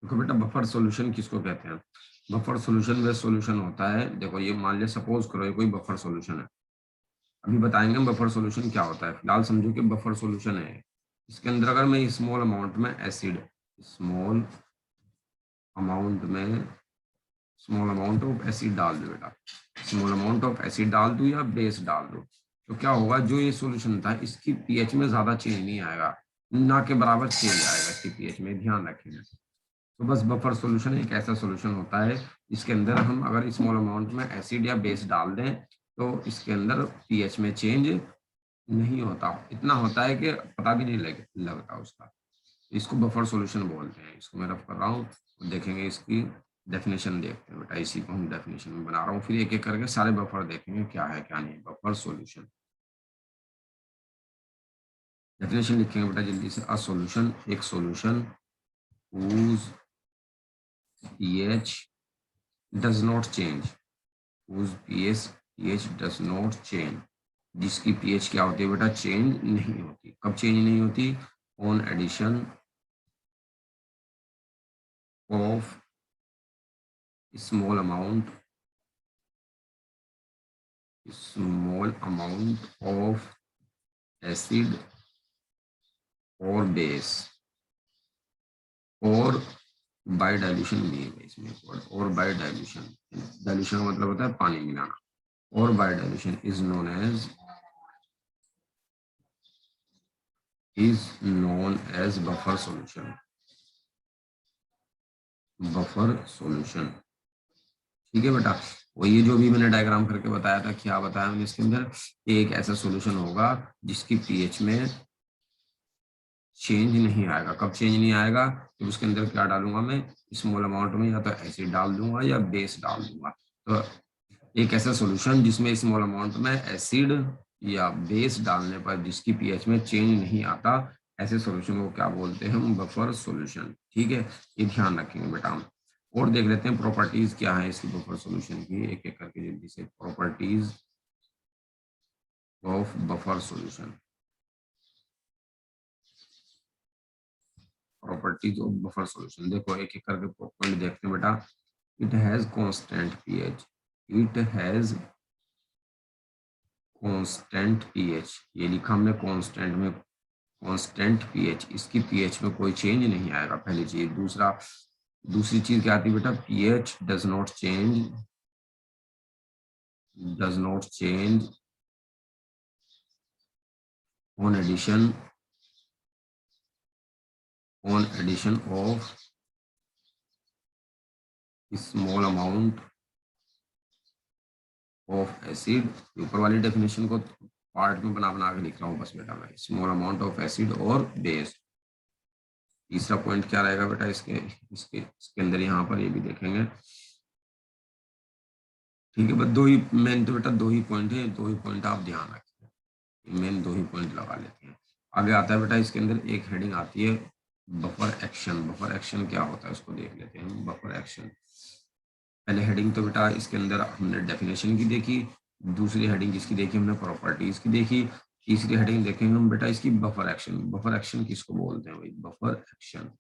देखो बेटा, buffer solution किसको कहते हैं? बफर सॉल्यूशन वह सॉल्यूशन होता है, देखो ये मान लिया, सपोज करो ये कोई बफर सॉल्यूशन है। अभी बताएंगे हम बफर सॉल्यूशन क्या होता है, फिलहाल समझो कि बफर सॉल्यूशन है। इसके अंदर अगर मैं स्मॉल अमाउंट में एसिड, स्मॉल अमाउंट में स्मॉल अमाउंट ऑफ एसिड डाल दो बेटा, स्मॉल अमाउंट ऑफ एसिड डाल दूं या बेस डाल दूं, तो क्या होगा, जो ये सॉल्यूशन था इसकी पीएच में ज्यादा चेंज नहीं आएगा, ना के बराबर चेंज आएगा इसकी पीएच में, ध्यान रखेंगे। तो बस बफर सॉल्यूशन एक ऐसा सॉल्यूशन होता है इसके अंदर हम अगर स्मॉल अमाउंट में एसिड या बेस डाल दें तो इसके अंदर पीएच में चेंज नहीं होता, इतना होता है कि पता भी नहीं लगता उसका। इसको बफर सॉल्यूशन बोलते हैं। इसको मैं रफ कर रहा हूँ, देखेंगे इसकी डेफिनेशन देखते हैं बेटा, इसी को हम डेफिनेशन में बना रहा हूँ, फिर एक एक करके सारे बफर देखेंगे क्या है क्या नहीं। बफर सॉल्यूशन डेफिनेशन लिखेंगे बेटा जल्दी से। अ सॉल्यूशन, एक solution whose pH does not change, whose pH does not change, जिसकी pH क्या होती है बेटा, चेंज नहीं होती। कब चेंज नहीं होती? On addition of small amount of acid और बेस, और बाय डाइल्यूशन भी है इसमें एक वर्ड, और बाय डाइल्यूशन। डाइल्यूशन का मतलब होता है पानी मिलाना, और by dilution is known as buffer solution, buffer solution. ठीक है बेटा, वो ये जो भी मैंने डायग्राम करके बताया था, क्या बताया मैंने इसके अंदर, एक ऐसा सॉल्यूशन होगा जिसकी पीएच में चेंज नहीं आएगा। कब चेंज नहीं आएगा? तो उसके अंदर क्या डालूंगा मैं, स्मॉल अमाउंट में या तो एसिड डाल दूंगा या बेस डाल दूंगा। तो एक ऐसा सॉल्यूशन जिसमें स्मॉल अमाउंट में एसिड या बेस डालने पर जिसकी पीएच में चेंज नहीं आता, ऐसे सॉल्यूशन को क्या बोलते हैं हम, बफर सॉल्यूशन। ठीक है, ये ध्यान रखेंगे बेटा हम। और देख लेते हैं प्रॉपर्टीज क्या है इसकी बफर सॉल्यूशन की, एक एक करके जल्दी से। Properties of buffer solution, properties of buffer solution, देखो एक एक करके पॉइंट देखते हैं बेटा। It has constant pH, it has constant pH, ये लिखा हमने कांस्टेंट में, कांस्टेंट पीएच, इसकी पीएच में कोई चेंज नहीं आएगा, पहली चीज। दूसरी चीज क्या आती है बेटा, pH does not change on addition of small amount of acid. ऊपर वाली डेफिनेशन को पार्ट में बना बना के लिख रहा हूँ बस बेटा मैं, स्मॉल अमाउंट ऑफ एसिड और बेस। तीसरा पॉइंट क्या रहेगा बेटा इसके इसके इसके अंदर, यहाँ पर ये भी देखेंगे। ठीक है, बस दो ही मेन, तो बेटा दो ही पॉइंट है, दो ही पॉइंट आप ध्यान रखें, मेन दो ही पॉइंट लगा लेते हैं। आगे आता है बेटा इसके अंदर एक हेडिंग आती है बफर एक्शन। बफर एक्शन क्या होता है उसको देख लेते हैं। बफर एक्शन, पहले हेडिंग तो बेटा इसके अंदर हमने डेफिनेशन की देखी, दूसरी हेडिंग जिसकी देखी हमने प्रॉपर्टीज की देखी, तीसरी हेडिंग देखेंगे हम बेटा इसकी बफर एक्शन। बफर एक्शन किसको बोलते हैं भाई, बफर एक्शन।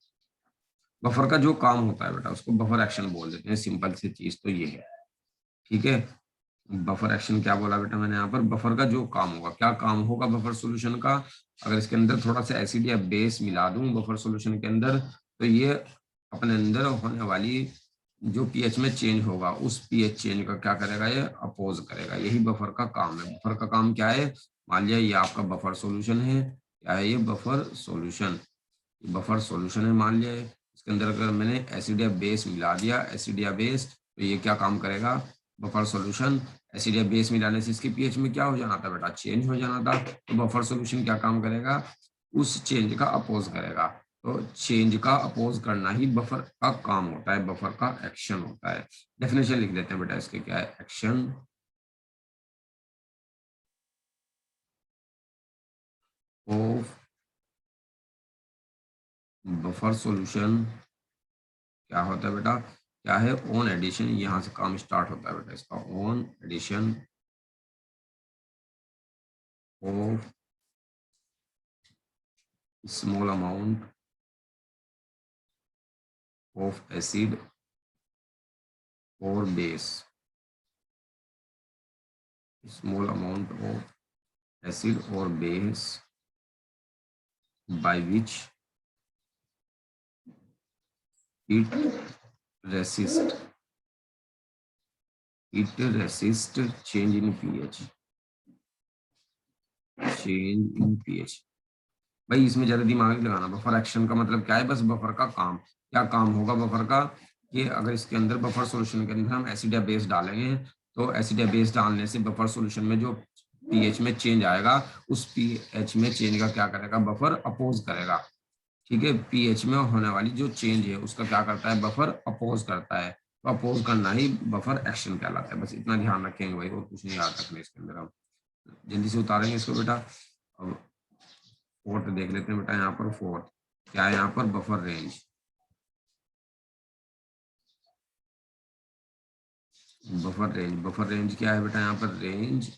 बफर का जो काम होता है बेटा उसको बफर एक्शन बोल देते हैं, सिंपल सी चीज तो ये है। ठीक है, बफर एक्शन क्या बोला बेटा मैंने यहाँ पर, बफर का जो काम होगा, क्या काम होगा बफर सॉल्यूशन का, अगर इसके अंदर थोड़ा सा एसिड या बेस मिला दूं बफर सॉल्यूशन के अंदर, तो ये अपने अंदर होने वाली जो पीएच में चेंज होगा उस पीएच चेंज का क्या करेगा, ये अपोज करेगा। यही बफर का काम है। बफर का काम क्या है, मान लिया ये आपका बफर सॉल्यूशन है, क्या है ये, बफर सॉल्यूशन। बफर सॉल्यूशन है मान लिया है, इसके अंदर अगर मैंने एसिड या बेस मिला दिया, एसिड या बेस, तो ये क्या काम करेगा, बफर सॉल्यूशन। एसिड या बेस मिलाने से इसके पीएच में क्या हो जाना था बेटा, चेंज हो जाना था। तो बफर सॉल्यूशन क्या काम करेगा, उस चेंज का अपोज करेगा। तो चेंज का अपोज करना ही बफर का काम होता है, बफर का एक्शन होता है। डेफिनेशन लिख लेते हैं बेटा इसके, क्या है एक्शन ऑफ बफर सॉल्यूशन। क्या होता है बेटा, क्या है, ऑन एडिशन, यहां से काम स्टार्ट होता है बेटा इसका, on addition of small amount of acid और base, small amount of acid और base by which it resist change in pH, change in pH। भाई इसमें ज्यादा दिमाग नहीं लगाना। बफर एक्शन का मतलब क्या है, बस बफर का काम, क्या काम होगा बफर का, कि अगर इसके अंदर बफर सॉल्यूशन के अंदर हम एसिड या बेस डालेंगे तो एसिड या बेस डालने से बफर सॉल्यूशन में जो पीएच में चेंज आएगा, उस पीएच में चेंज का क्या करेगा, बफर अपोज करेगा। ठीक है, पीएच में होने वाली जो चेंज है उसका क्या करता है, बफर अपोज करता है। तो अपोज करना ही बफर एक्शन कहलाता है। बस इतना ध्यान रखेंगे भाई, और कुछ नहीं याद रखना इसके अंदर। हम जल्दी से उतारेंगे इसको बेटा। अब फोर्थ देख लेते हैं बेटा। यहाँ पर फोर्थ क्या है, यहाँ पर बफर रेंज। बफर रेंज क्या है बेटा, यहाँ पर रेंज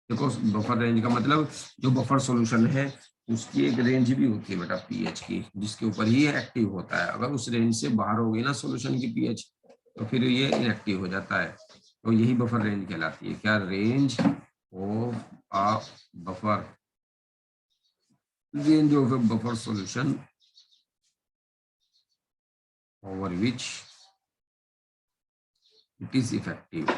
देखो, बफर रेंज का मतलब जो बफर सॉल्यूशन है उसकी एक रेंज भी होती है बेटा पीएच की, जिसके ऊपर ही एक्टिव होता है। अगर उस रेंज से बाहर हो गई ना सॉल्यूशन की पीएच, तो फिर ये इनएक्टिव हो जाता है। तो यही बफर रेंज कहलाती है। क्या, range of a buffer, range of a buffer solution over which it is effective,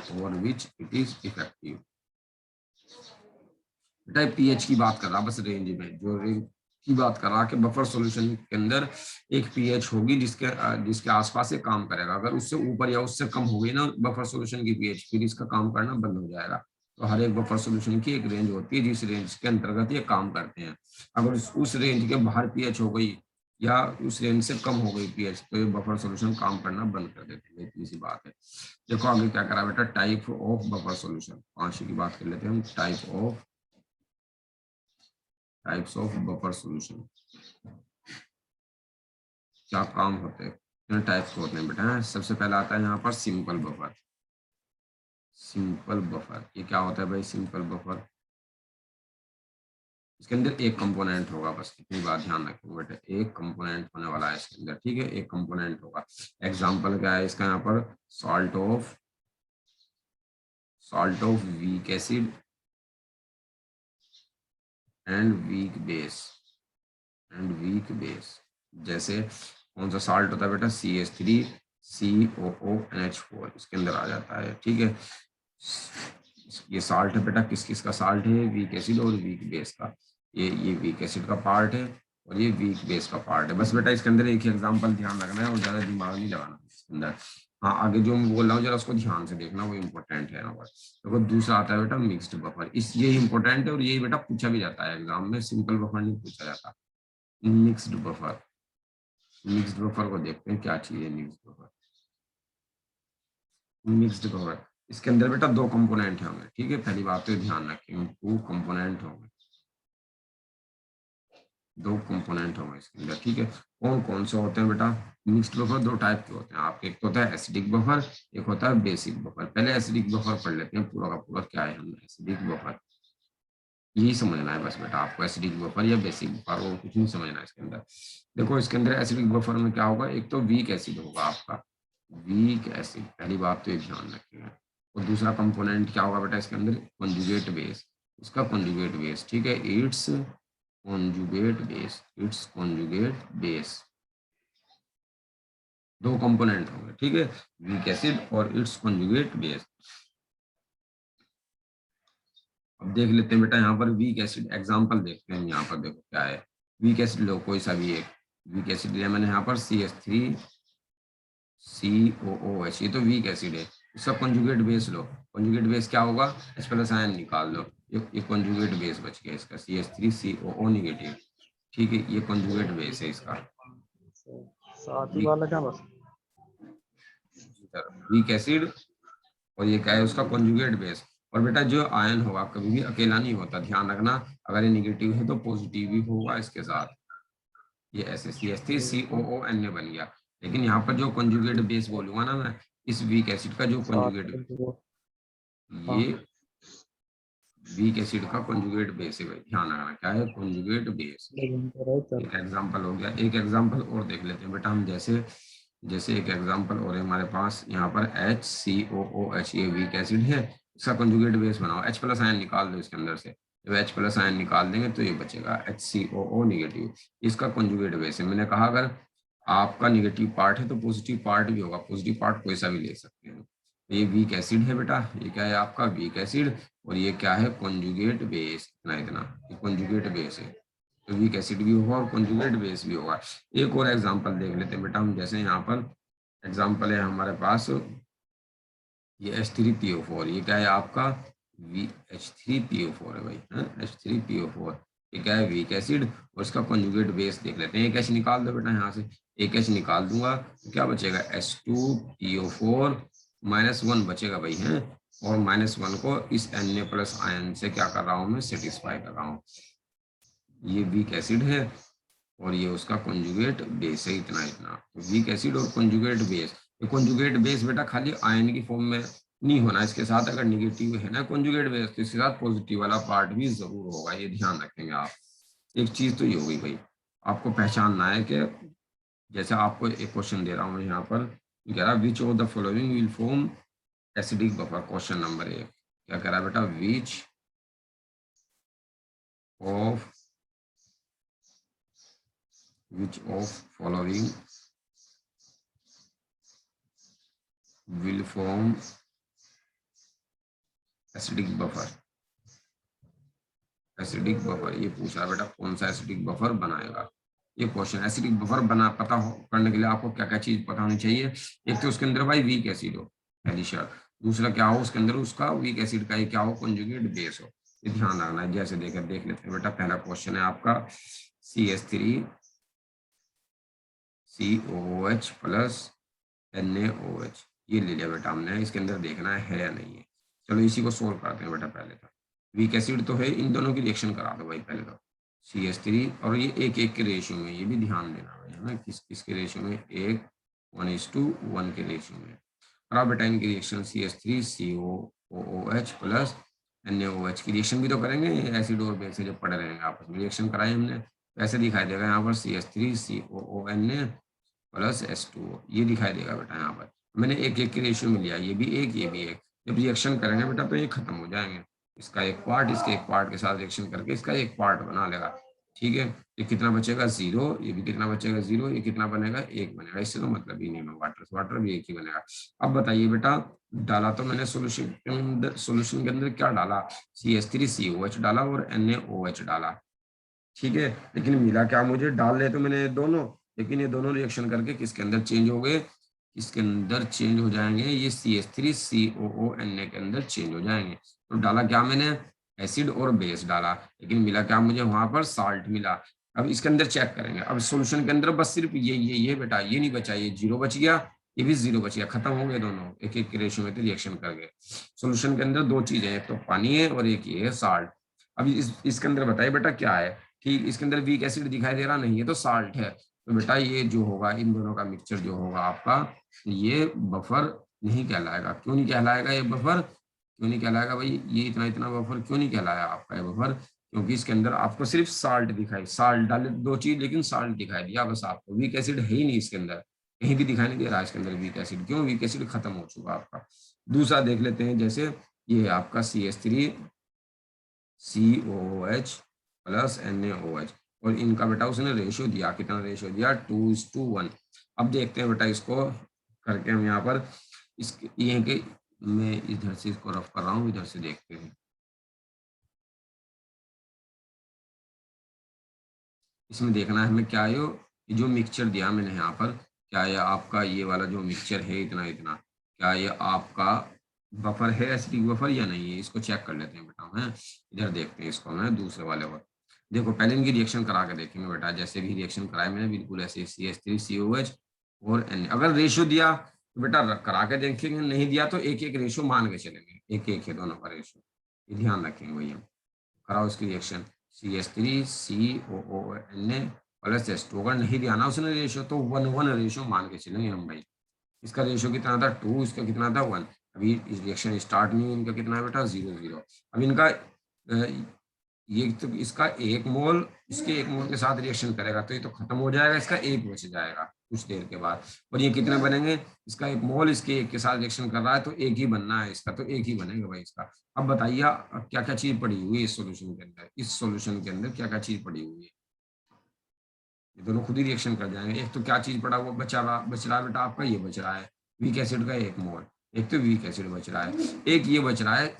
बेटा पीएच की बात कर रहा, बस रेंज में जो रेंज की बात कर रहा कि बफर सॉल्यूशन के अंदर एक पीएच होगी जिसके आसपास ये काम करेगा। अगर उससे ऊपर या उससे कम हो गई ना बफर सॉल्यूशन की पीएच, फिर इसका काम करना बंद हो जाएगा। तो हर एक बफर सॉल्यूशन की एक रेंज होती है जिस रेंज के अंतर्गत ये काम करते हैं। अगर उस रेंज के बाहर पीएच हो गई या उस रेंज से कम हो गई पीएच, तो ये बफर सॉल्यूशन काम करना बंद कर देते हैं। इतनी सी बात है। देखो आगे क्या करा बेटा, टाइप ऑफ बफर सॉल्यूशन, 5 की बात कर लेते हैं हम। टाइप्स ऑफ बफर सॉल्यूशन, क्या काम होते हैं, टाइप्स होते हैं बेटा। सबसे पहला आता है यहाँ पर सिंपल बफर। ये क्या होता है भाई, सिंपल बफर। इसके अंदर एक कंपोनेंट होगा, बस इतनी बात ध्यान रखेंगे बेटा, एक कंपोनेंट होने वाला है इसके अंदर। ठीक है, एक कंपोनेंट होगा। एग्जांपल क्या है इसका, यहाँ पर salt of weak acid and weak base. जैसे कौन सा साल्ट होता है बेटा, CH3COONH4 इसके अंदर आ जाता है। ठीक है, ये साल्ट है बेटा, किस किस का साल्ट है, वीक एसिड और वीक बेस का। ये वीक एसिड का पार्ट है और ये वीक बेस का पार्ट है। बस बेटा इसके अंदर एक ही एग्जांपल ध्यान रखना है और ज्यादा दिमाग नहीं लगाना इसके अंदर। हाँ, आगे जो मैं बोल रहा हूँ जरा उसको ध्यान से देखना, वो इम्पोर्टेंट है यहाँ पर। देखो दूसरा आता है बेटा मिक्स्ड बफर। ये इंपॉर्टेंट है और यही बेटा पूछा भी जाता है एग्जाम में, सिंपल बफर नहीं पूछा जाता। मिक्स्ड बफर को देखते हैं क्या चीज है मिक्स्ड बफर। इसके अंदर बेटा दो कंपोनेंट होंगे। ठीक है, पहली बात तो ध्यान रखेंगे, दो कंपोनेंट होंगे इसके अंदर। ठीक है, कौन कौन से होते हैं बेटा, मिक्स्ड बफर दो टाइप के होते हैं आपके। एक तो होता है एसिडिक बफर, एक होता है बेसिक बफर। पहले एसिडिक बफर पढ़ लेते हैं पूरा का पूरा क्या है। हम एसिडिक बफर यही समझना है बस बेटा आपको, एसिडिक बफर या बेसिक बफर, और कुछ नहीं समझना है इसके अंदर। देखो इसके अंदर एसिडिक बफर में क्या होगा, एक तो वीक एसिड होगा आपका, वीक एसिड, पहली बात तो ये ध्यान रखिएगा। और दूसरा कंपोनेंट क्या होगा बेटा इसके अंदर, कॉन्जुगेट बेस, इसका कॉन्जुगेट बेस। ठीक है, इट्स कॉन्जुगेट बेस, दो कंपोनेंट होंगे। ठीक है, वीक एसिड और इट्स कॉन्जुगेट बेस। अब देख लेते हैं बेटा यहाँ पर वीक एसिड एग्जांपल देखते हैं। यहाँ पर देखो क्या है, वीक एसिड लो कोई सा भी एक वीक एसिड लिया मैंने यहाँ पर CH3COOH, ये तो वीक एसिड है। इसका कॉन्जुगेट बेस लो, कॉन्जुगेट बेस क्या होगा, H प्लस आयन निकाल लो। ये कॉन्जुगेट बेस बच गया इसका, CH3COO नेगेटिव। ठीक है, ये कॉन्जुगेट बेस है इसका, साथ ही वाला क्या बस वीक एसिड। और ये क्या है उसका कॉन्जुगेट बेस। और बेटा जो आयन होगा कभी भी अकेला नहीं होता, ध्यान रखना। अगर ये निगेटिव है तो पॉजिटिव भी होगा इसके साथ। ये ऐसे CH3COON बन गया। लेकिन यहाँ पर जो कॉन्जुगेट बेस बोलूंगा ना मैं, इस वीक एसिड का जो साथ कॉन्जुगेट, में जो ये हाँ वीक एसिड का कॉन्जुगेट बेस है भाई, ध्यान रखना क्या है, कॉन्जुगेट बेस। चलो एक एग्जांपल हो गया, एक एग्जांपल और देख लेते हैं बेटा हम। जैसे जैसे एक एग्जांपल और है हमारे पास यहाँ पर HCOOH, ये वीक एसिड है, इसका कॉन्जुगेट बेस बनाओ, H प्लस आयन निकाल दो इसके अंदर से। जब H प्लस आयन निकाल देंगे तो ये बचेगा HCOO नेगेटिव, इसका कॉन्जुगेट बेस है। मैंने कहा अगर आपका नेगेटिव पार्ट है तो पॉजिटिव पार्ट भी होगा, पॉजिटिव पार्ट कोई सा भी ले सकते हैं। तो ये वीक एसिड है बेटा, ये क्या है आपका वीक एसिड, और ये क्या है कॉन्जुगेट बेस, इतना इतना, ये कॉन्जुगेट बेस है। तो वीक एसिड भी होगा और कॉन्जुगेट बेस भी होगा। एक और एग्जांपल देख लेते हैं बेटा हम। जैसे यहाँ पर एग्जांपल है हमारे पास, ये H3PO4, ये क्या है आपका H3PO4 है भाई, H3PO4, ये क्या है वीक एसिड, और इसका कॉन्जुगेट बेस देख लेते हैं। एक H निकाल दो बेटा यहाँ से, एक H निकाल दूंगा तो क्या बचेगा, H2PO4 -1 बचेगा भाई है, और -1 को इस Na प्लस आयन से क्या कर रहा हूँ मैं, सेटिस्फाई कर रहा हूँ। ये वीक एसिड है और ये उसका कॉन्जुगेट बेस है, इतना इतना। वीक एसिड और कॉन्जुगेट बेस, ये कॉन्जुगेट बेस बेटा खाली आयन की फॉर्म में नहीं होना, इसके साथ अगर नेगेटिव है ना कॉन्जुगेट बेस, तो इसके साथ पॉजिटिव वाला पार्ट भी जरूर होगा, ये ध्यान रखेंगे आप। एक चीज तो ये हो गई भाई, आपको पहचानना है कि जैसे आपको एक क्वेश्चन दे रहा हूँ यहाँ पर, कह रहा which of the following will form acidic buffer, question number 1 क्या कह रहा है बेटा, which of following will form acidic buffer, acidic buffer ये पूछा बेटा, कौन सा एसिडिक बफर बनाएगा। ये क्वेश्चन एसिडिक बफर बना पता हो करने के लिए आपको क्या क्या चीज पता होनी चाहिए। एक तो उसके अंदर भाई वीक एसिड हो, पहली शर्त। दूसरा क्या हो उसके अंदर, उसका वीक एसिड का ही क्या हो, कॉन्जुगेट बेस हो। ये ध्यान रखना है। जैसे देख लेते हैं बेटा, पहला क्वेश्चन है आपका CH3COOH प्लस NaOH, ये ले लिया बेटा हमने। इसके अंदर देखना है या नहीं है। चलो इसी को सोल्व करते हैं बेटा। पहले तो वीक एसिड तो है, इन दोनों की रिएक्शन करा दो भाई पहले तो। CH3, और ये 1:1 के रेशियो में, ये भी ध्यान देना भाई है ना, किस किस के रेशियो में, 1:1 के रेशियो में। करा बेटा इनकी रिएक्शन, CH3COOH प्लस NaOH की रिएक्शन भी तो करेंगे, एसिड और बेस जब पढ़ रहे हैं आपस में, रिएक्शन कराई हमने। ऐसे दिखाई देगा यहाँ पर CH3COONA प्लस H2O, ये दिखाई देगा बेटा यहाँ पर। मैंने 1:1 के रेशियो में लिया, ये भी एक ये भी एक। जब रिएक्शन करेंगे बेटा तो ये खत्म हो जाएंगे, इसका एक पार्ट इसके एक पार्ट के साथ रिएक्शन करके इसका एक पार्ट बना लेगा। ठीक है, ये कितना बचेगा 0, ये भी कितना बचेगा 0, ये कितना बनेगा 1 बनेगा। इससे तो मतलब ही नहीं है, वाटर से वाटर भी 1 ही बनेगा। अब बताइए बेटा, डाला तो मैंने सोल्यूशन के अंदर क्या डाला, CH3COH डाला और NaOH डाला। ठीक है, लेकिन मिला क्या मुझे, डाल ले तो मैंने दोनों, लेकिन ये दोनों रिएक्शन करके किसके अंदर चेंज हो गए, किसके अंदर चेंज हो जाएंगे, ये CH3COONA के अंदर चेंज हो जाएंगे। तो डाला क्या मैंने, एसिड और बेस डाला, लेकिन मिला क्या मुझे वहां पर, साल्ट मिला। अब इसके अंदर चेक करेंगे, अब सॉल्यूशन के अंदर बस सिर्फ ये बेटा, ये नहीं बचा, ये 0 बच गया, ये भी 0 बच गया, खत्म हो गए दोनों, 1:1 के रेशियो में तो रिएक्शन कर गए। सॉल्यूशन के अंदर 2 चीजें, एक तो पानी है और एक ये है साल्ट। अभी इसके अंदर बताइए बेटा क्या है। ठीक, इसके अंदर वीक एसिड दिखाई दे रहा नहीं है तो साल्ट है। तो बेटा ये जो होगा, इन दोनों का मिक्सचर जो होगा आपका, ये बफर नहीं कहलाएगा। क्यों नहीं कहलाएगा ये बफर, क्यों नहीं कहलाएगा भाई, ये इतना इतना बफर क्यों नहीं कहलाया आपका ये बफर, क्योंकि इसके अंदर आपको सिर्फ साल्ट दिखाई, साल्ट डाले 2 चीज, लेकिन साल्ट दिखाई दिया बस आपको, वीक एसिड है ही नहीं इसके अंदर, कहीं भी दिखाई नहीं दे रहा इसके अंदर वीक एसिड। क्यों, वीक एसिड खत्म हो चुका आपका। दूसरा देख लेते हैं, जैसे ये आपका CH3COOH प्लस NaOH, और इनका बेटा उसने रेशियो दिया, कितना रेशियो दिया, 2:1। अब देखते हैं बेटा इसको करके हम यहाँ पर, ये कि मैं इधर से इसको रफ कर रहा हूँ, इधर से देखते हैं। इसमें देखना है हमें क्या है, ये जो मिक्सचर दिया मैंने यहाँ पर, क्या ये आपका ये वाला जो मिक्सचर है इतना इतना, क्या ये आपका बफर है, एसिडिक बफर या नहीं है, इसको चेक कर लेते हैं बेटा। मैं इधर देखते हैं इसको, मैं दूसरे वाले पर देखो, पहले इनकी रिएक्शन करा के देखेंगे बेटा। जैसे भी रिएक्शन कराए मैंने बिल्कुल ऐसे, CH3COH और Na, अगर रेशियो दिया तो बेटा करा के देखेंगे, नहीं दिया तो 1:1 रेशियो मान के चलेंगे, 1:1 है दोनों का रेशियो, ये ध्यान रखेंगे भैया। कराओ इसकी रिएक्शन, CH3COONA प्लस H2, अगर नहीं दिया ना उसने रेशियो तो 1:1 रेशियो मान के चलेंगे हम भाई। इसका रेशियो कितना था 2, इसका कितना था 1। अभी इस रिएक्शन स्टार्ट नहीं, इनका कितना है बेटा 0:0। अब इनका ये तो इसका 1 मोल इसके 1 मोल के साथ रिएक्शन करेगा तो ये तो खत्म हो जाएगा, इसका 1 बच जाएगा कुछ देर के बाद। और ये कितने बनेंगे, इसका 1 मोल इसके 1 के साथ रिएक्शन कर रहा है तो 1 ही बनना है इसका, तो 1 ही बनेगा भाई इसका। अब बताइए क्या क्या चीज पड़ी हुई है इस सॉल्यूशन के अंदर, इस सॉल्यूशन के अंदर क्या क्या चीज पड़ी हुई है। ये दोनों खुद ही रिएक्शन कर जाएंगे। एक तो क्या चीज पड़ा, वो बच रहा है बेटा आपका, ये बच रहा है वीक एसिड का 1 मोल, एक तो वीक एसिड बच रहा है, एक ये बच रहा है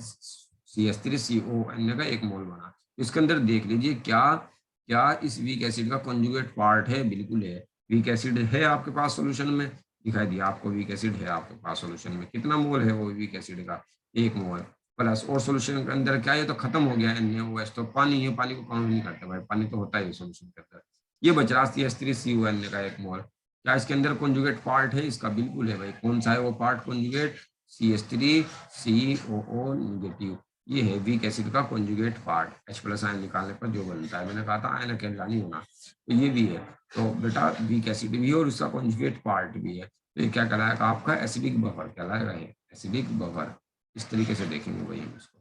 CH3CON का 1 मोल बना। इसके अंदर देख लीजिए क्या क्या इस वीक एसिड का कॉन्जुगेट पार्ट है, बिल्कुल है। वीक एसिड है आपके पास सॉल्यूशन में, दिखाई दिया आपको वीक एसिड है आपके पास सॉल्यूशन में। कितना मोल है वो वीक एसिड का, 1 मोल प्लस, और सॉल्यूशन के अंदर क्या है, तो खत्म हो गया NaOH, तो पानी है, पानी को काउंट नहीं करते भाई, पानी तो होता है सॉल्यूशन के अंदर। ये बच रहा CH3CON का 1 मोल। क्या इसके अंदर कॉन्जुगेट पार्ट है इसका, बिल्कुल है भाई। कौन सा है वो पार्ट कॉन्जुगेट, CH3COO नेगेटिव, ये है वीक एसिड का कॉन्जुगेट पार्ट। H+ आयन निकालने पर जो बनता है, मैंने कहा था आयन अकेला नहीं होना, तो ये भी है। तो बेटा वीक एसिड भी है और उसका कॉन्जुगेट पार्ट भी है, तो ये क्या कहलाएगा आपका, एसिडिक बफर कहलाएगा, ये एसिडिक बफर। इस तरीके से देखेंगे भाई हम इसको,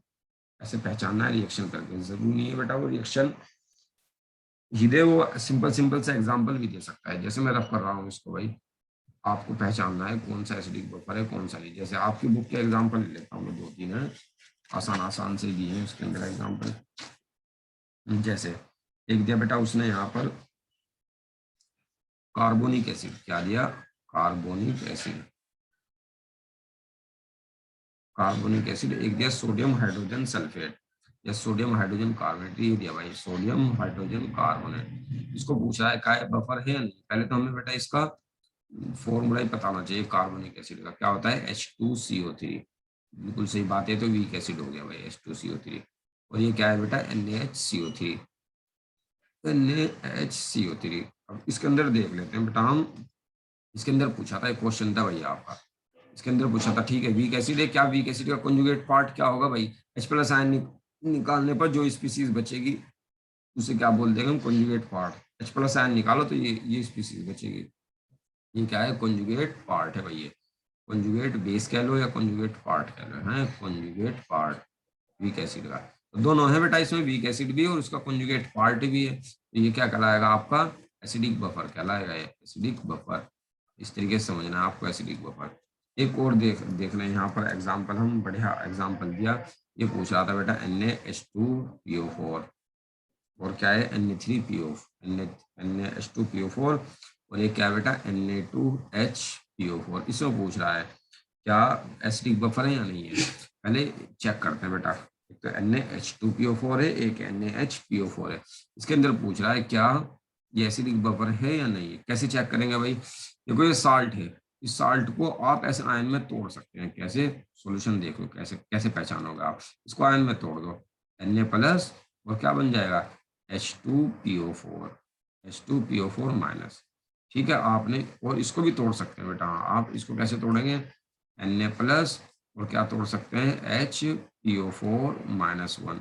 ऐसे पहचानना है रिएक्शन करके, जरूरी नहीं है बेटा वो रिएक्शन ही दे, वो सिंपल सिंपल से एग्जांपल भी दे सकता है। जैसे मैं रफ कर रहा हूँ इसको भाई, आपको पहचानना है कौन सा एसिडिक बफर है कौन सा नहीं। जैसे आपकी बुक के एग्जांपल ले लेता हूँ, 2-3 है, आसान आसान से दिए हैं उसके अंदर एग्जांपल। जैसे एक दिया बेटा उसने यहाँ पर कार्बोनिक एसिड, क्या दिया, कार्बोनिक एसिड, कार्बोनिक एसिड। एक दिया सोडियम हाइड्रोजन सल्फेट या सोडियम हाइड्रोजन कार्बोनेट, ये दिया भाई सोडियम हाइड्रोजन कार्बोनेट। इसको पूछा है क्या बफर है या नहीं, पहले तो हमें बेटा इसका फॉर्मूला ही पता होना चाहिए कार्बोनिक एसिड का, क्या होता है H2CO3। बिल्कुल सही बात है, तो वीक एसिड हो गया भाई H2CO3। और ये क्या है बेटा NaHCO3, NaHCO3। अब इसके अंदर देख लेते हैं बेटा हम, इसके अंदर पूछा था, एक क्वेश्चन था भैया आपका, इसके अंदर पूछा था, ठीक है वीक एसिड है, क्या वीक एसिड का कॉन्जुगेट पार्ट क्या होगा भाई, H+ आयन निकालने पर जो स्पीसीज बचेगी उसे क्या बोल देंगे हम, कॉन्जुगेट पार्ट। H+ आयन निकालो तो ये स्पीसीज बचेगी, ये क्या है, कॉन्जुगेट पार्ट है भाई। ये कॉन्जुगेट बेस कह लो या कॉन्जुगेट पार्ट कह लो, है कॉन्जुगेट पार्ट वीक एसिड का। तो दोनों है बेटा इसमें, वीक एसिड भी और उसका कॉन्जुगेट पार्ट भी है, तो ये क्या कहलाएगा आपका, एसिडिक बफर कहलाएगा, ये एसिडिक बफर। इस तरीके से समझना है आपको एसिडिक बफर। एक और देख लें यहाँ पर एग्जाम्पल, हम बढ़िया एग्जाम्पल दिया। ये पूछ रहा था बेटा NaH2PO4 और क्या है NaH2PO4, और ये क्या है बेटा Na2HPO4। इसमें पूछ रहा है क्या एसिडिक बफर है या नहीं है, पहले चेक करते हैं बेटा। एक तो NaH2PO4 है, एक NaHPO4 है। इसके अंदर पूछ रहा है क्या ये एसिडिक बफर है या नहीं है। कैसे चेक करेंगे भाई, देखो ये साल्ट है, इस साल्ट को आप ऐसे आयन में तोड़ सकते हैं। कैसे, सॉल्यूशन देख लो कैसे कैसे पहचानोगे आप, इसको आयन में तोड़ दो, Na+ और क्या बन जाएगा H2PO4, H2PO4-। ठीक है आपने, और इसको भी तोड़ सकते हैं बेटा, आप इसको कैसे तोड़ेंगे, Na+ और क्या तोड़ सकते हैं HPO4-1,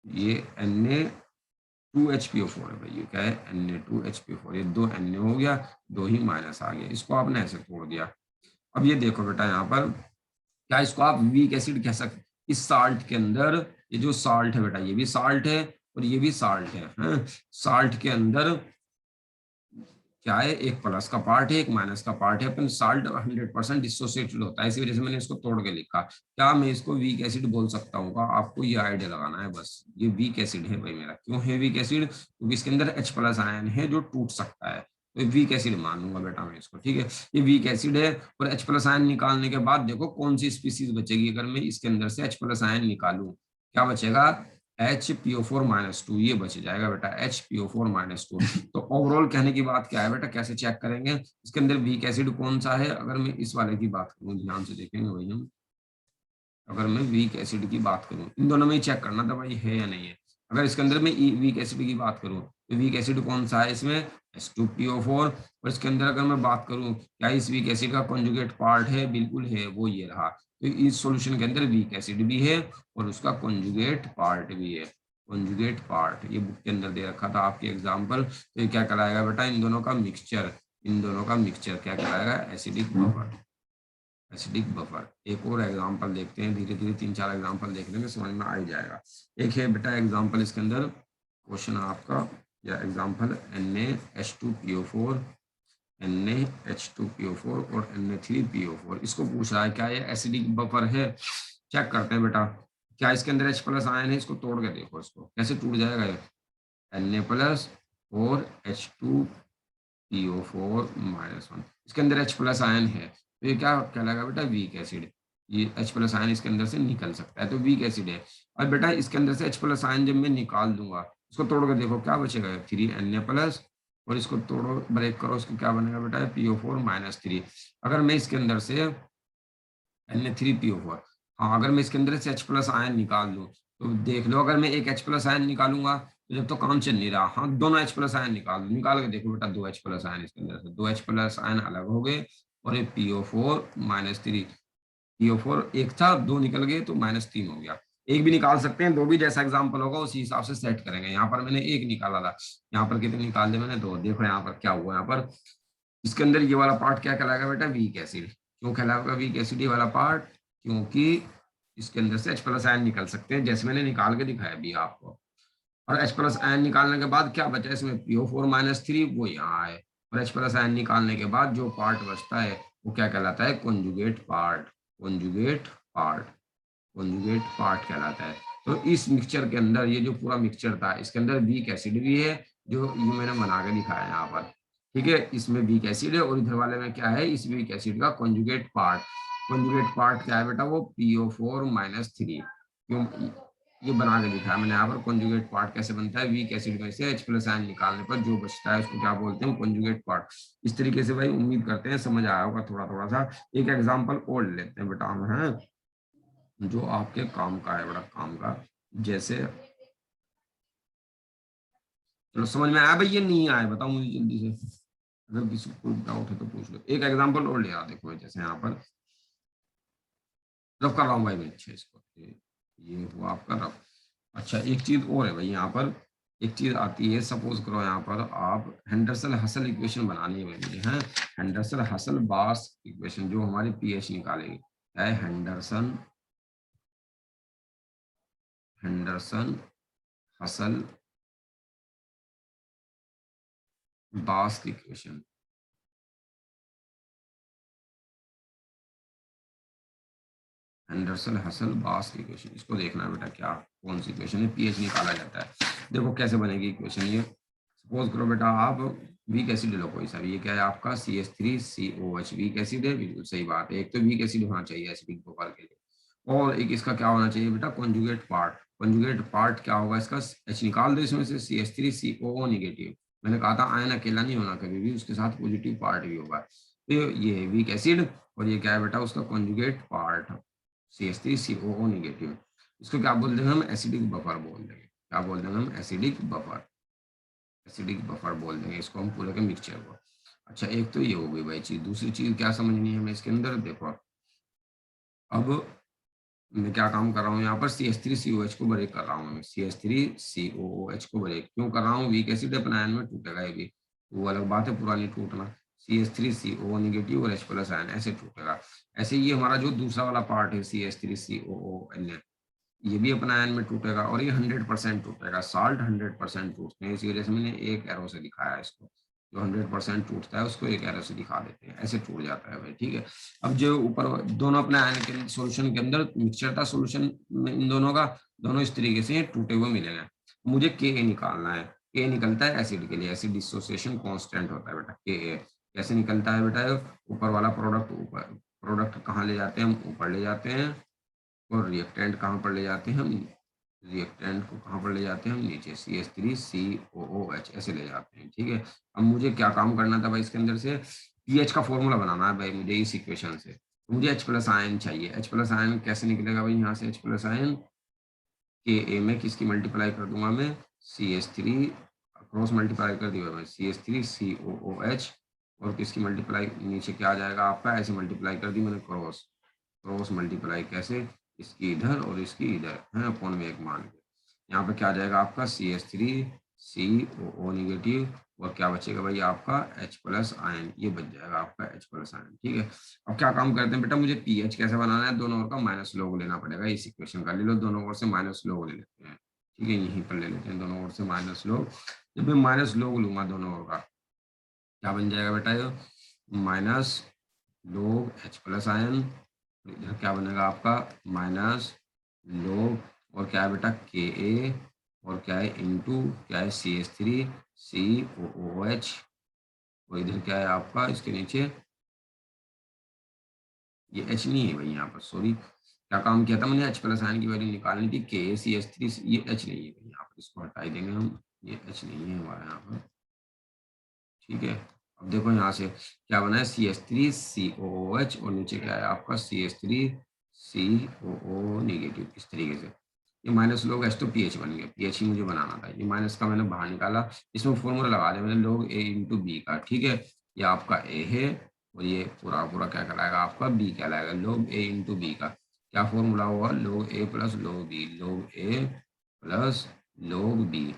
ये Na2HPO4 है भाई, ये क्या है Na2HPO4, ये 2 Na हो गया, 2 ही माइनस आ गया, इसको आपने ऐसे तोड़ दिया। अब ये देखो बेटा यहाँ पर, क्या इसको आप वीक एसिड कह सकते, इस साल्ट के अंदर ये जो साल्ट है बेटा, ये भी साल्ट है और ये भी साल्ट है। साल्ट के अंदर क्या है, एक प्लस का पार्ट है एक माइनस का पार्ट है, अपन साल्ट 100% डिसोसिएटेड होता है, इसी वजह से मैंने इसको तोड़ के लिखा। क्या मैं इसको वीक एसिड बोल सकता हूँ, आपको ये आइडिया लगाना है बस, ये वीक एसिड है भाई मेरा। क्यों है वीक एसिड, क्योंकि इसके अंदर H+ आयन है जो टूट सकता है, तो वीक एसिड मान लूंगा बेटा मैं इसको। ठीक है, ये वीक एसिड है और H+ आयन निकालने के बाद देखो कौन सी स्पीसीज बचेगी, अगर मैं इसके अंदर से H+ आयन निकालू, क्या बचेगा HPO4-2, ये बच जाएगा बेटा HPO4-2। तो ओवरऑल कहने की बात क्या है बेटा, कैसे चेक करेंगे इसके अंदर वीक एसिड कौन सा है। अगर मैं इस वाले की बात करूं, ध्यान से देखेंगे भाई हम, अगर मैं वीक एसिड की बात करूं, इन दोनों में ही चेक करना था भाई है या नहीं है। अगर इसके अंदर मैं वीक एसिड की बात करूं तो वीक एसिड कौन सा है इसमें, H2PO4। और इसके अंदर अगर मैं बात करूं क्या इस वीक एसिड का कॉन्जुगेट पार्ट है, बिल्कुल है, वो ये रहा। तो इस सॉल्यूशन के अंदर वीक एसिड भी है और उसका कॉन्जुगेट पार्ट भी है, कॉन्जुगेट पार्ट ये बुक के अंदर दे रखा था आपके एग्जाम्पल। तो ये क्या कराएगा बेटा, इन दोनों का मिक्सचर, इन दोनों का मिक्सचर क्या कराएगा, एसिडिक बफर, एसिडिक बफर। एक और एग्जांपल देखते हैं, धीरे धीरे 3-4 एग्जांपल देख लेंगे, समझ में आ ही जाएगा। एक है बेटा एग्जांपल इसके अंदर क्वेश्चन आपका या एग्जांपल Na H2PO4, NaH2PO4 और Na3PO4, इसको पूछ रहा है क्या ये एसिडिक बफर है। चेक करते हैं बेटा, क्या इसके अंदर H प्लस आयन है, इसको तोड़ के देखो, इसको कैसे टूट जाएगा ये, Na प्लस और H2PO4-1, इसके अंदर H प्लस आयन है, तो ये क्या कहलाएगा बेटा, वीक एसिड। ये H प्लस आयन इसके अंदर से निकल सकता है, तो वीक एसिड है। और बेटा इसके अंदर से H प्लस आयन जब मैं निकाल दूंगा, इसको तोड़ कर देखो क्या बचेगा, 3Na प्लस, और इसको तोड़ो ब्रेक करो, इसको क्या बनेगा बेटा, PO4-3। अगर मैं इसके अंदर से Na3PO4, हाँ अगर मैं इसके अंदर से H प्लस आयन निकाल दूं, तो देख लो अगर मैं एक H प्लस आयन निकालूंगा तो जब तो काम चल नहीं रहा, हाँ दोनों H प्लस आयन निकाल के देखो बेटा, 2 H प्लस आयन इसके अंदर से, 2 H प्लस आयन अलग हो गए, और ये PO4-3, PO4 एक था, 2 निकल गए तो -3 हो गया। एक भी निकाल सकते हैं, 2 भी, जैसा एग्जाम्पल होगा उसी हिसाब से सेट करेंगे। यहाँ पर मैंने एक निकाला था, यहाँ पर कितने निकाल दिए मैंने, 2। देखो यहाँ पर क्या हुआ, यहाँ पर इसके अंदर ये वाला पार्ट क्या कहलाएगा बेटा, वीक एसिड। क्यों कहलाएगा वीक एसिड ये वाला पार्ट, क्योंकि इसके अंदर से H प्लस आयन निकल सकते हैं, जैसे मैंने निकाल के दिखाया भी आपको। और H प्लस आयन निकालने के बाद क्या बचा इसमें, PO4-3, वो यहाँ है। और H प्लस आयन निकालने के बाद जो पार्ट बचता है वो क्या कहलाता है, conjugate part. Conjugate part, conjugate part कहलाता है। तो इस मिक्सचर के अंदर ये जो पूरा मिक्सचर था, इसके अंदर वीक एसिड भी है, जो ये मैंने बना के दिखाया यहाँ पर, ठीक है। इसमें वीक एसिड है, और इधर वाले में क्या है, इस वीक एसिड का कॉन्जुगेट पार्ट। कॉन्जुगेट पार्ट क्या है बेटा, वो PO4-3। क्यों, ये बना के दिखाया मैंने यहाँ पर, कॉन्जुगेट पार्ट कैसे बनता है, वीक एसिड में से H प्लस आयन निकालने पर जो बचता है उसको क्या बोलते हैं, कॉन्जुगेट पार्ट। इस तरीके से भाई उम्मीद करते हैं समझ आया होगा थोड़ा थोड़ा सा। एक एग्जाम्पल और लेते हैं बेटा हम, है जो आपके काम का है, बड़ा काम का, जैसे, चलो समझ में आया भाई, ये नहीं आया बताओ मुझे जल्दी से, अगर किसी को कोई डाउट है तो पूछ लो। एक एग्जांपल और ले आ, देखो जैसे यहाँ पर रफ कर रहा हूँ भाई मैं, अच्छा इसको, ये हुआ आपका रफ। अच्छा एक चीज और है भाई, यहाँ पर एक चीज आती है, सपोज करो यहाँ पर आप हेंडरसन हसल इक्वेशन बनानी है भाई मुझे, है हेंडरसन हसल बास इक्वेशन, जो हमारी पीएच निकालेगी, है हेंडरसन हेंडरसन हसल बास इक्वेशन। एंडरसन हसल बास की इक्वेशन, इसको देखना है बेटा क्या कौन सी इक्वेशन है, पीएच निकाला जाता है। देखो कैसे बनेगी इक्वेशन ये, सपोज करो बेटा आप वीक एसिड लो कोई सा भी, ये क्या है आपका CH3COH, वीक एसिड है, बिल्कुल सही बात है। एक तो वीक एसिड होना चाहिए एसिडिक प्रोफाइल के लिए, और एक इसका क्या होना चाहिए बेटा, कॉन्जुगेट पार्ट। कॉन्जुगेट पार्ट क्या होगा इसका, H निकाल दो इसमें से, CH3COO निगेटिव। मैंने कहा था आयन अकेला नहीं होना कभी भी, उसके साथ पॉजिटिव पार्ट भी होगा। तो ये है वीक एसिड, और ये क्या है बेटा उसका कॉन्जुगेट पार्ट, CH3COO निगेटिव। इसको क्या बोल देंगे हम, एसिडिक बफर बोल देंगे। क्या बोल देंगे हम, एसिडिक बफर। एसिडिक बफर बोल देंगे इसको हम पूरे के मिक्सचर को। अच्छा एक तो ये हो गई भाई चीज, दूसरी चीज क्या समझनी है हमें इसके अंदर, देखो अब मैं क्या काम कर रहा हूँ यहाँ पर, CH3COH को ब्रेक कर रहा हूँ मैं, CH3COOH को ब्रेक क्यों कर रहा हूँ, वीक एसिड अपने आयन में टूटेगा ये भी, वो अलग बात है, पुरानी टूटना। CH3CO निगेटिव और H प्लस आयन ऐसे टूटेगा। ऐसे ये हमारा जो दूसरा वाला पार्ट है CH3COON, ये भी अपना आयन में टूटेगा, और ये 100% टूटेगा। साल्ट 100% टूटते हैं, इसी वजह से मैंने एक एरो से दिखाया है इसको, जो 100% टूटता है उसको एक एरो से दिखा देते हैं, ऐसे टूट जाता है भाई, ठीक है। अब जो ऊपर दोनों अपने आयन के सॉल्यूशन के अंदर मिक्सचर था, सॉल्यूशन में इन दोनों का, दोनों इस तरीके से टूटे हुए मिलेंगे। मुझे Ka निकालना है, Ka निकलता है एसिड के लिए, एसिड डिसोसिएशन कांस्टेंट होता है बेटा Ka। कैसे निकलता है बेटा, ऊपर वाला प्रोडक्ट ऊपर, प्रोडक्ट कहाँ ले जाते हैं हम, ऊपर ले जाते हैं, और रिएक्टेंट कहाँ पर ले जाते हैं हम, रिएक्टेंट को कहाँ पर ले जाते हैं हम, नीचे CH3COOH ऐसे ले जाते हैं, ठीक है। अब मुझे क्या काम करना था भाई, इसके अंदर से पीएच का फॉर्मूला बनाना है भाई मुझे इस इक्वेशन से। तो मुझे H प्लस आयन चाहिए, H प्लस आयन कैसे निकलेगा भाई, यहाँ से H प्लस आयन Ka में किसकी मल्टीप्लाई कर दूंगा मैं, CH3 क्रॉस मल्टीप्लाई कर दिया मैं, CH3COOH, और किसकी मल्टीप्लाई नीचे क्या आ जाएगा आपका, ऐसे मल्टीप्लाई कर दी मैंने, क्रॉस क्रॉस मल्टीप्लाई कैसे, इसकी इधर और इसकी इधर है, अपॉन में एक मान के, यहाँ पे क्या आ जाएगा आपका CH3COO निगेटिव, और क्या बचेगा भाई आपका H प्लस आयन, ये बच जाएगा आपका H प्लस आयन। ठीक है, अब क्या काम करते हैं बेटा, मुझे पीएच कैसे बनाना है, दोनों ओर का माइनस लोग लेना पड़ेगा। इस इक्वेशन का ले लो, दोनों ओर से माइनस लोग ले लेते हैं। ठीक है, यहीं पर ले लेते हैं दोनों ओर से माइनस लोग। जब मैं माइनस लोग लूंगा दोनों ओर का, क्या बन जाएगा बेटा, ये माइनस लोग H प्लस आयन, इधर क्या बनेगा आपका माइनस लोग, और क्या है बेटा के ए, और क्या है इनटू क्या है CH3 COOH, और इधर क्या है आपका इसके नीचे, ये H नहीं है भाई यहाँ पर, सॉरी क्या काम किया था मैंने, H प्लस आयन की वैल्यू निकालनी थी, KaCH3, ये H नहीं है भाई यहाँ पर, इसको हटा ही देंगे हम, ये H नहीं है हमारे यहाँ पर। ठीक है, अब देखो यहाँ से क्या बना है CH3 COOH, और नीचे क्या है आपका CH3 COO नेगेटिव, इस तरीके से ये माइनस लोग H तो पीएच बन गया, पीएच ही मुझे बनाना था, ये माइनस का मैंने बाहर निकाला, इसमें फॉर्मूला लगा दिया मैंने लोग A इंटू बी का। ठीक है, ये आपका A है, और ये पूरा पूरा क्या कहलाएगा आपका B कहलाएगा, लोग A इंटू बी का क्या फॉर्मूला हुआ, लोग A प्लस लोग B, लोग A प्लस लोग B,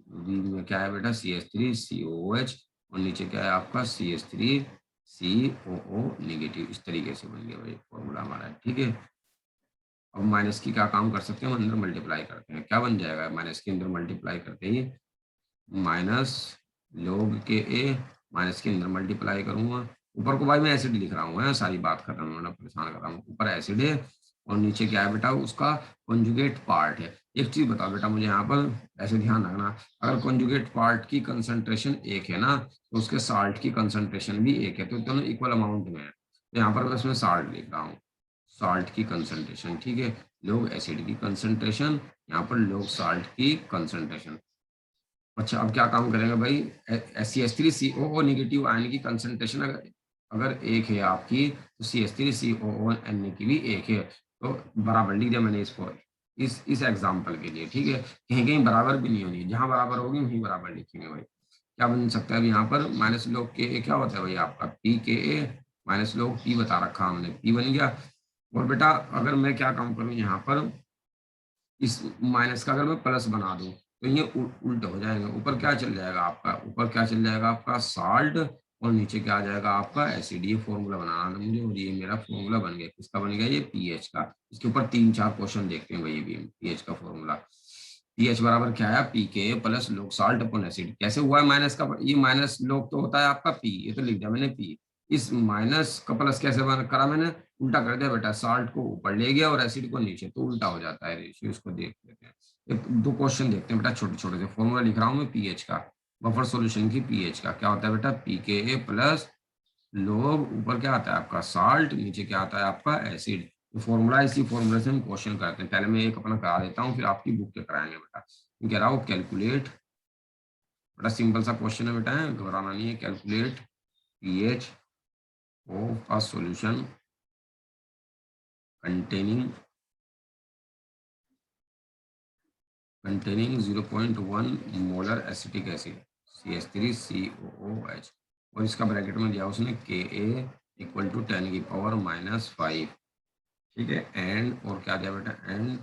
बी में क्या है बेटा CH3 COOH, और नीचे क्या है आपका CH3 COO नेगेटिव, इस तरीके से बन गया भाई फॉर्मूला हमारा। ठीक है, अब माइनस की क्या काम कर सकते हैं, हम अंदर मल्टीप्लाई करते हैं, क्या बन जाएगा माइनस के अंदर मल्टीप्लाई करते ही, माइनस लोग के ए, माइनस के अंदर मल्टीप्लाई करूंगा, ऊपर को भाई मैं एसिड लिख रहा हूँ, सारी बात खत्म होना, परेशान कर रहा हूँ, ऊपर एसिड है और नीचे क्या है बेटा उसका कॉन्जुगेट पार्ट है। एक चीज बताओ बेटा मुझे यहाँ पर ऐसे ध्यान रखना, अगर कॉन्जुगेट पार्ट की कंसंट्रेशन एक है ना, तो उसके साल्ट की कंसंट्रेशन भी एक है, तो दोनों इक्वल अमाउंट में है, तो यहाँ पर बस मैं साल्ट लिख रहा हूँ, साल्ट की कंसंट्रेशन। ठीक है, लोग एसिड की कंसंट्रेशन, यहाँ पर लोग साल्ट की कंसंट्रेशन। अच्छा, अब क्या काम करेंगे भाई, CH3COO नेगेटिव आयन की कंसंट्रेशन अगर अगर एक है आपकी, तो CH3COO की भी एक है, तो बराबर लिख दिया मैंने इसको इस एग्जाम्पल के लिए। ठीक है, कहीं कहीं बराबर भी नहीं होनी, जहां बराबर होगी वहीं बराबर लिखेंगे भाई। क्या बन सकता है यहाँ पर, माइनस लोग के क्या होता है भाई आपका PKa, माइनस लोग P बता रखा हमने, P बन गया। और बेटा अगर मैं क्या काम करूँ यहाँ पर, इस माइनस का अगर मैं प्लस बना दूं तो ये उल्टा हो जाएगा, ऊपर क्या चल जाएगा आपका, ऊपर क्या चल जाएगा आपका साल्ट, और नीचे क्या आ जाएगा आपका एसिड। ये फॉर्मूला बनाना था मुझे, और ये मेरा फॉर्मूला बन गया, किसका बन गया, ये पीएच का। इसके ऊपर 3-4 क्वेश्चन देखते हैं भाई, भी पीएच का फॉर्मूला, पीएच बराबर क्या है, पीके प्लस लोग साल्ट अपॉन एसिड। कैसे हुआ है माइनस का, ये माइनस लोग तो होता है आपका पी, ये तो लिख दिया मैंने पी, इस माइनस का प्लस कैसे करा मैंने, उल्टा कर दिया बेटा, साल्ट को ऊपर ले गया और एसिड को नीचे, तो उल्टा हो जाता है रेशियो, इसको देख लेते हैं। एक दो क्वेश्चन देखते हैं बेटा, छोटे छोटे से फॉर्मूला लिख रहा हूँ मैं पीएच का, बफर सॉल्यूशन की पीएच का क्या होता है बेटा, पीके प्लस लोग, ऊपर क्या आता है आपका साल्ट, नीचे क्या आता है आपका एसिड। तो फॉर्मूला, इसी फॉर्मूले से हम क्वेश्चन करते हैं, पहले मैं एक अपना करा देता हूँ, फिर आपकी बुक के कराएंगे बेटा। कह रहा हूँ कैलकुलेट, बड़ा सिंपल सा क्वेश्चन है बेटा, घबराना नहीं है, calculate pH of a solution containing 0.1 molar acetic acid CH3COOH, और इसका ब्रैकेट में दिया उसने Ka इक्वल टू 10⁻⁵। ठीक है, एंड और क्या दिया बेटा, एंड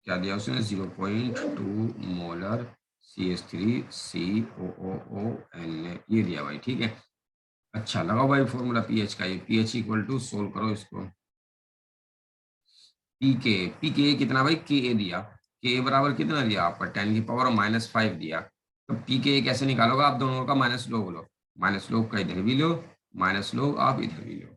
क्या दिया उसने 0.2 मोलर CH3COON, ये दिया भाई। ठीक है, अच्छा लगाओ भाई फॉर्मूला पीएच का, ये पीएच इक्वल टू सोल्व करो इसको, पीके कितना भाई, के दिया, के बराबर कितना दिया आपका 10⁻⁵ दिया, तो पीके कैसे निकालोगे आप, दोनों का माइनस लोग लो, माइनस लोग का इधर भी लो, माइनस लोग आप इधर भी लो,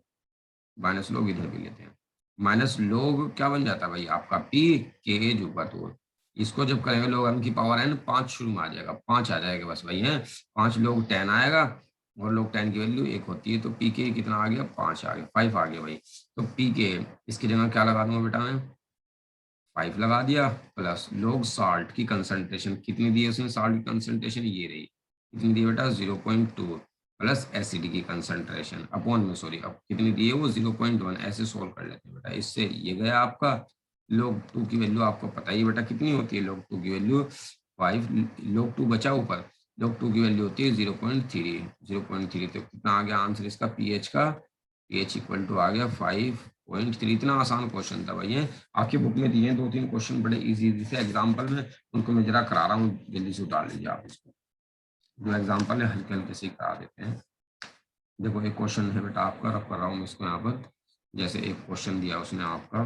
माइनस लोग इधर भी लेते हैं, माइनस लोग क्या बन जाता है भाई आपका पी के जुगा, तो इसको जब करेंगे लोग की पावर है ना 5 शुरू में आ जाएगा, 5 आ जाएगा बस भाई है, 5 लोग 10 आएगा, और लोग 10 की वैल्यू 1 होती है, तो पी के कितना आ गया, 5 आ गया, 5 आ गया भाई। तो पी के इसकी जगह क्या लगा दूंगा बेटा मैं, 5 लगा दिया, प्लस लोग साल्ट की कंसंट्रेशन कितनी दी है उसने, साल्ट की कंसंट्रेशन ये रही, कितनी दी बेटा 0.2, प्लस एसिड की कंसंट्रेशन अपॉन में, सॉरी अब कितनी दी है वो 0.1, ऐसे सोल्व कर लेते हैं बेटा, इससे ये गया आपका लोग 2 की वैल्यू, आपको पता ही बेटा कितनी होती है लोग 2 की वैल्यू 5, लोग 2 बचा ऊपर, लोग 2 की वैल्यू होती है 0.3, तो कितना आ गया आंसर इसका पीएच का, पीएच इक्वल टू आ गया 5.3। इतना आसान क्वेश्चन था भाई, है आपकी बुक में दिए 2-3 क्वेश्चन बड़े इजी से एग्जाम्पल में, उनको मैं जरा करा रहा हूँ, जल्दी से उतार लीजिए आप इसको। जो एग्जाम्पल है हल्के हल्के से करा देते हैं। देखो एक क्वेश्चन है बेटा आपका, रख कर रहा हूँ इसको यहाँ पर। जैसे एक क्वेश्चन दिया उसने आपका,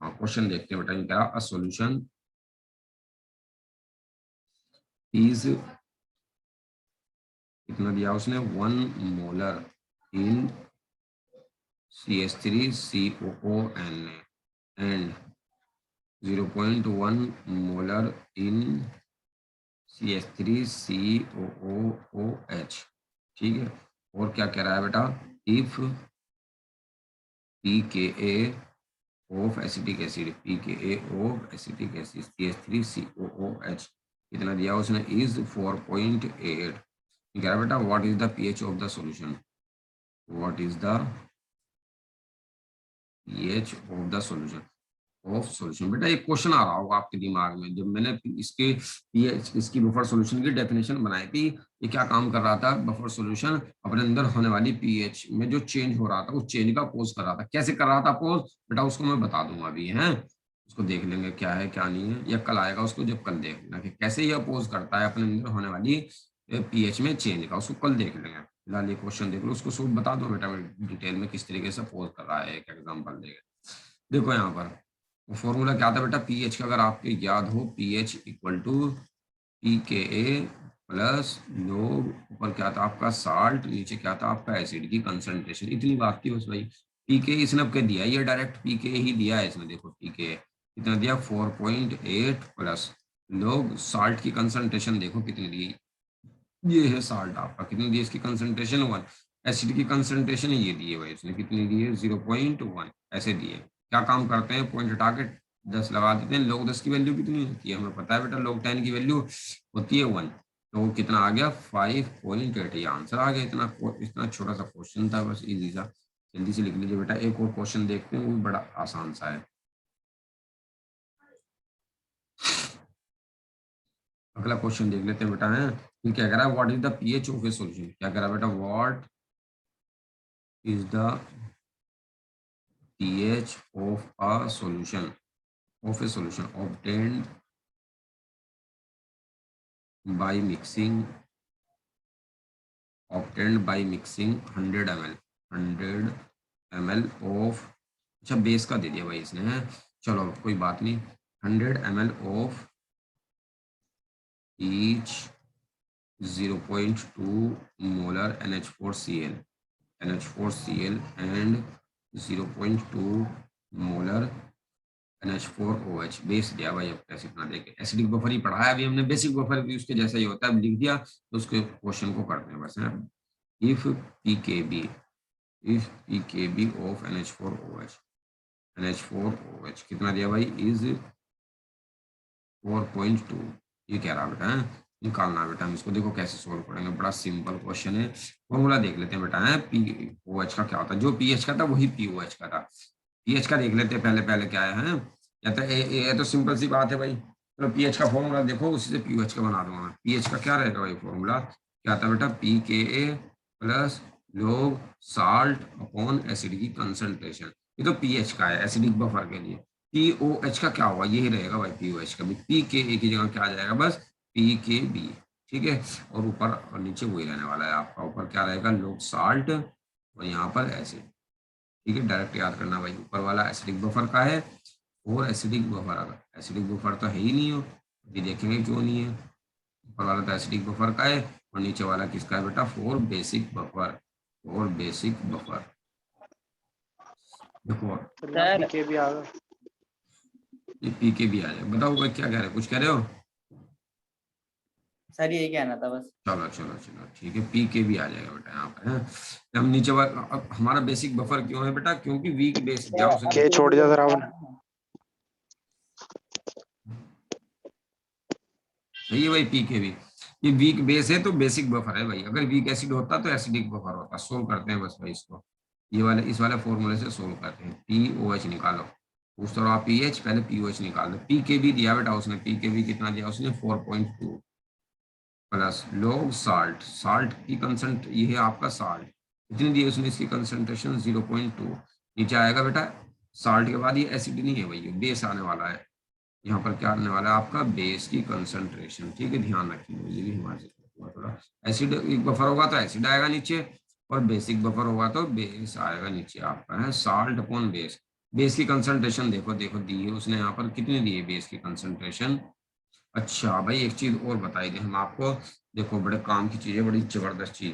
हाँ क्वेश्चन देखते हैं बेटा, क्या अ सॉल्यूशन इज, कितना दिया उसने, 1 molar in CH3COON and 0.1 molar in CH3COOH। ठीक है, और क्या कह रहा है बेटा, if pKa of acetic acid, pKa of acetic acid CH3COOH कितना दिया उसने, इज 4.8। कह रहा है बेटा what is the pH of the solution, what is the pH of the solution, of solution. बेटा एक क्वेश्चन आ रहा होगा आपके दिमाग में, जब मैंने इसके pH इसकी बफर सॉल्यूशन की डेफिनेशन बनाई थी, ये क्या काम कर रहा था, बफर सॉल्यूशन अपने अंदर होने वाली pH में जो चेंज हो रहा था उस चेंज का पोज कर रहा था। कैसे कर रहा था पोज बेटा, उसको मैं बता दूंगा अभी है, उसको देख लेंगे क्या है क्या नहीं है, या कल आएगा उसको, जब कल देख लेना कि कैसे यह पोज करता है अपने अंदर होने वाली pH में चेंज का, उसको कल देख लेंगे। फिलहाल ये क्वेश्चन देख लो, उसको सब बता दो बेटा डिटेल में किस तरीके से पोज कर रहा है, एक एग्जाम्पल देगा। देखो यहाँ पर फॉर्मूला क्या था बेटा, पीएच का अगर आपको याद हो, pH equal to pKa plus log, ऊपर क्या था आपका साल्ट, नीचे क्या था आपका एसिड की कंसंट्रेशन। इतनी बात थी बस भाई। पीके इसने अब क्या दिया, ये डायरेक्ट पीके ही दिया है इसने। देखो पीके कितना दिया, 4.8 प्लस लोग साल्ट की कंसंट्रेशन देखो कितनी दी, ये है साल्ट आपका, कितनी दी इसकी कंसंट्रेशन 1। एसिड की कंसंट्रेशन ये दी है भाई उसने, कितनी दी है 0.1, ऐसे दिए। क्या काम करते हैं, पॉइंट हटा के 10 लगा देते हैं। log 10 की वैल्यू कितनी होती है हमें पता है बेटा, log 10 की वैल्यू होती है 1। तो कितना आ गया 5.8, ये आंसर आ गया। इतना इतना छोटा सा क्वेश्चन था, बस इजी सा, जल्दी से लिख लीजिए बेटा। एक और क्वेश्चन देखते हैं, वो भी बड़ा आसान सा है। अगला क्वेश्चन देख लेते हैं बेटा है, फिर क्या कह रहा है, what is the pH of A solution. क्या कह रहा है बेटा, what is the pH of a solution, of a solution obtained by mixing 100 ml of, अच्छा बेस का दे दिया भाई इसने है, चलो कोई बात नहीं, 100 ml of each 0.2 molar NH4Cl and 0.2 molar NH4OH base दिया भाई। अब कैसे इतना देखे, एसिडिक बफर ही पढ़ा है अभी हमने, बेसिक बफर भी उसके जैसा ही होता है, अब लिख दिया तो उसके क्वेश्चन को करते हैं बस है। इफ pKb ऑफ NH4OH कितना दिया भाई, इज 4.2, ये कह रहा बेटा है, निकालना बेटा। हम इसको देखो कैसे सोल्व करेंगे, बड़ा सिंपल क्वेश्चन है। फॉर्मूला देख लेते हैं बेटा है, POH का क्या होता है, जो पीएच का था वही POH का था। पीएच का देख लेते हैं पहले क्या है, या तो ए तो सिंपल सी बात है भाई। तो पीएच का फॉर्मूला देखो, उसी से पीओएच का बना दूंगा। पीएच का क्या रहेगा भाई फॉर्मूला, क्या था बेटा, pKa प्लस लोग साल्ट अपॉन एसिड की कंसंट्रेशन। ये तो पीएच का है एसिडिक बफर के लिए। पीओएच का क्या होगा, यही रहेगा भाई पीओएच का भी, pKa की जगह क्या आ जाएगा बस pKb। ठीक है, और ऊपर और नीचे वही रहने वाला है आपका, ऊपर क्या रहेगा लोग साल्ट और यहाँ पर एसिड। ठीक है, डायरेक्ट याद करना भाई, ऊपर वाला एसिडिक बफर का है, और एसिडिक बफर, अगर एसिडिक बफर तो है ही नहीं हो, ये देखेंगे क्यों नहीं है। ऊपर वाला तो एसिडिक बफर का है, और नीचे वाला किसका है बेटा, फोर बेसिक बफर। देखो पीके भी आ गया। ये पीके भी आ जाए, बताओ भाई क्या कह रहे हो, कुछ कह रहे हो। सर यही कहना था बस। चलो ठीक है, पीके भी आ जाएगा बेटा यहाँ पर है। हम नीचे वाला, अब हमारा बेसिक बफर क्यों है बेटा, क्योंकि वीक बेस दिया उसने। के छोड़ दिया सर आपने। सही है भाई, पीके भी, ये वीक बेस है तो बेसिक बफर है भाई। अगर वीक एसिड होता तो एसिडिक बफर होता। सोल्व करते हैं बस भाई इसको, ये वाले इस वाले फॉर्मूले से सोल्व करते हैं। POH निकालो, उस तरह आप पीएच, पहले POH निकाल दो। पीके भी दिया बेटा उसने, पीके भी कितना दिया उसने 4.2 प्लस लोग साल्ट, साल्ट की कंसेंट, ये है आपका साल्ट, कितनी दी उसने इसकी कंसेंट्रेशन 0.2। नीचे आएगा बेटा साल्ट के बाद ये एसिड नहीं है भाई, ये बेस आने वाला है, यहाँ पर क्या आने वाला है आपका बेस की कंसंट्रेशन। ठीक है, ध्यान रखिए, ये भी हमारे थोड़ा एसिड एक बफर होगा तो एसिड आएगा नीचे, और बेसिक बफर होगा तो बेस आएगा नीचे। आपका है साल्ट अपॉन बेस। बेस की कंसंट्रेशन देखो देखो दी है उसने यहाँ पर, कितनी दी है बेस की कंसंट्रेशन। अच्छा भाई एक चीज और बताई दे हम आपको, देखो बड़े काम की चीज है, बड़ी जबरदस्त चीज।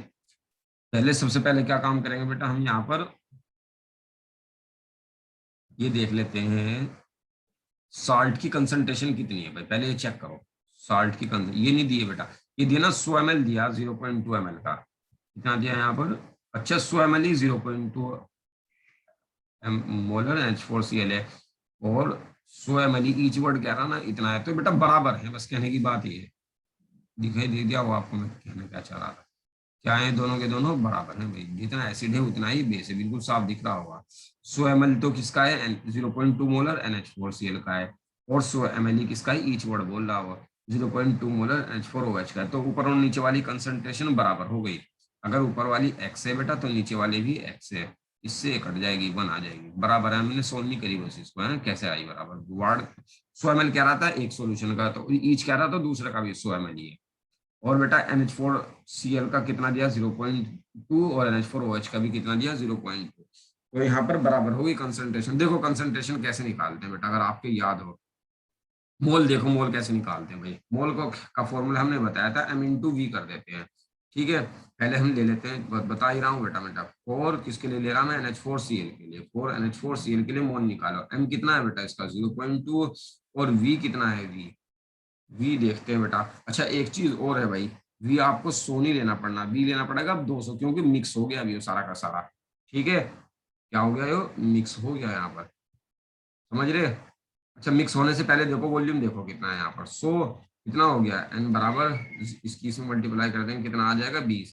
पहले सबसे पहले क्या काम करेंगे बेटा, हम यहाँ पर ये देख लेते हैं साल्ट की कंसंट्रेशन कितनी है भाई, पहले ये चेक करो। साल्ट की ये नहीं दिए बेटा, ये दिया ना 100 ml दिया, 0.2 ml का कितना दिया यहाँ पर। अच्छा 100 ml ही 0.2 मोलर H4Cl है, और 100 ml ईच वर्ड कह रहा ना इतना है, तो बेटा बराबर है, बस कहने की बात ये है। दिखाई दे दिया वो आपको मैं कहने क्या चाह रहा था, क्या है दोनों के दोनों बराबर हैं भाई, जितना एसिड है उतना ही बेस है, बिल्कुल साफ दिख रहा होगा। 100 ml तो किसका है, 0.2 मोलर NH4Cl का है, और 100 ml ही किसका है, ईच वर्ड बोल रहा होगा, 0.2 मोलर H4OH का है। तो ऊपर और नीचे वाली कंसंट्रेशन बराबर हो गई। अगर ऊपर वाली x है बेटा तो नीचे वाले भी x है, इससे कट जाएगी 1 आ जाएगी, बराबर है। हमने सोल्व नहीं करी बस इसको, है कैसे आई बराबर। वार्ड 100 ml कह रहा था एक सोल्यूशन का, तो ईच कह रहा था दूसरे का भी 100 ml ही है। और बेटा NH4Cl का कितना दिया 0.2, और NH4OH का भी कितना दिया 0.2। तो यहाँ पर बराबर होगी कंसंट्रेशन। देखो कंसंट्रेशन कैसे निकालते हैं बेटा, अगर आपके याद हो, मोल देखो मोल कैसे निकालते हैं भाई। मोल को का फॉर्मूला हमने बताया था, m/v कर देते हैं। ठीक है, पहले हम ले लेते हैं, बता ही रहा हूँ बेटा बेटा। 4 किसके लिए ले रहा मैं, NH4Cl के लिए। 4 NH4Cl के लिए मोल निकालो। m कितना है बेटा इसका 0.2, और v कितना है, v देखते हैं बेटा। अच्छा एक चीज और है भाई, वी आपको 100 नहीं लेना पड़ना, वी लेना पड़ेगा अब 200, क्योंकि मिक्स हो गया अभी वो सारा का सारा। ठीक है, क्या हो गया, यो मिक्स हो गया यहाँ पर, समझ रहे। अच्छा मिक्स होने से पहले देखो वॉल्यूम देखो कितना है यहाँ पर, 100 कितना हो गया, n बराबर इसकी से मल्टीप्लाई कर देंगे कितना आ जाएगा 20।